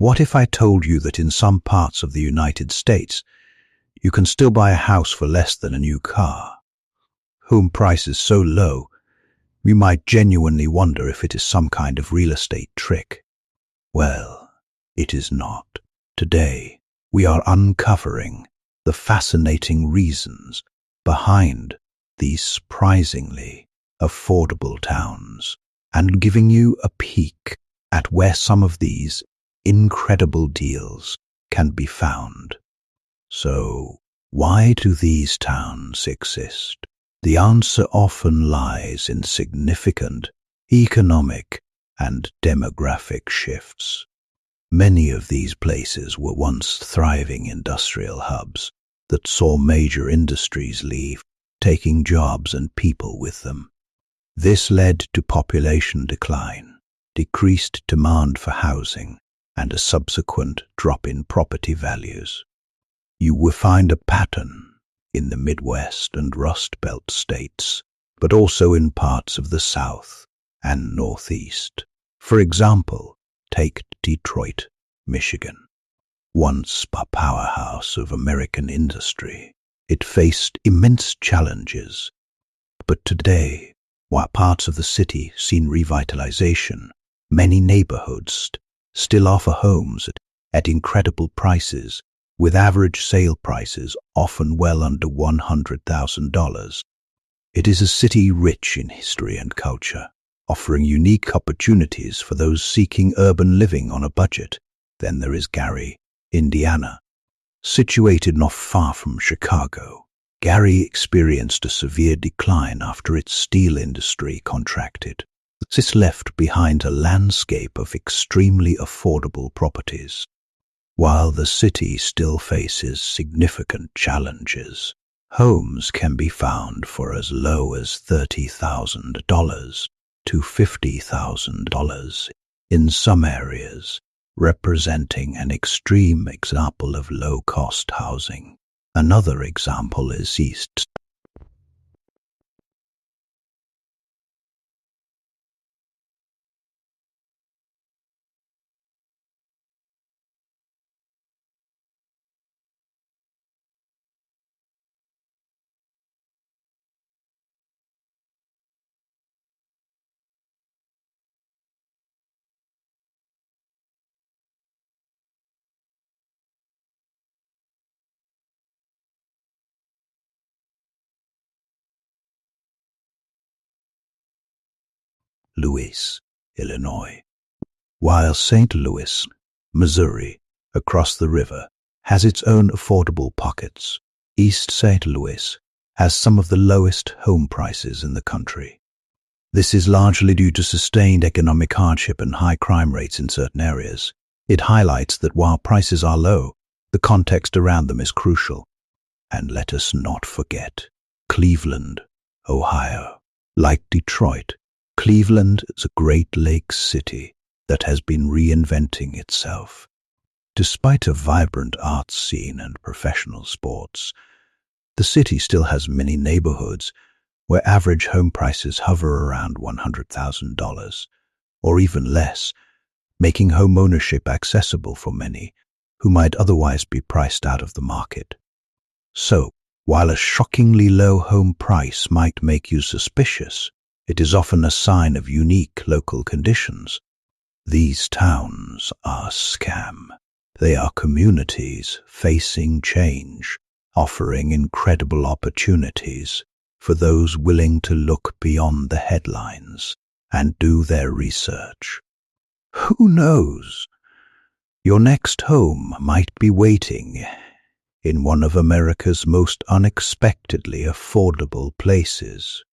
What if I told you that in some parts of the United States, you can still buy a house for less than a new car? Home prices so low, we might genuinely wonder if it is some kind of real estate trick. Well, it is not. Today, we are uncovering the fascinating reasons behind these surprisingly affordable towns and giving you a peek at where some of these incredible deals can be found. So, why do these towns exist? The answer often lies in significant economic and demographic shifts. Many of these places were once thriving industrial hubs that saw major industries leave, taking jobs and people with them. This led to population decline, decreased demand for housing, and a subsequent drop in property values. You will find a pattern in the Midwest and Rust Belt states, but also in parts of the South and Northeast. For example, take Detroit, Michigan. Once a powerhouse of American industry, it faced immense challenges. But today, while parts of the city seen revitalization, many neighborhoods still offer homes at incredible prices, with average sale prices often well under $100,000. It is a city rich in history and culture, offering unique opportunities for those seeking urban living on a budget. Then there is Gary, Indiana. Situated not far from Chicago, Gary experienced a severe decline after its steel industry contracted. This left behind a landscape of extremely affordable properties. While the city still faces significant challenges, homes can be found for as low as $30,000 to $50,000 in some areas, representing an extreme example of low-cost housing. Another example is East Louis, Illinois. While St. Louis, Missouri, across the river, has its own affordable pockets, East St. Louis has some of the lowest home prices in the country. This is largely due to sustained economic hardship and high crime rates in certain areas. It highlights that while prices are low, the context around them is crucial. And let us not forget Cleveland, Ohio. Like Detroit, Cleveland is a Great Lakes city that has been reinventing itself. Despite a vibrant arts scene and professional sports, the city still has many neighborhoods where average home prices hover around $100,000 or even less, making home ownership accessible for many who might otherwise be priced out of the market. So, while a shockingly low home price might make you suspicious, it is often a sign of unique local conditions. These towns are a scam. They are communities facing change, offering incredible opportunities for those willing to look beyond the headlines and do their research. Who knows? Your next home might be waiting in one of America's most unexpectedly affordable places.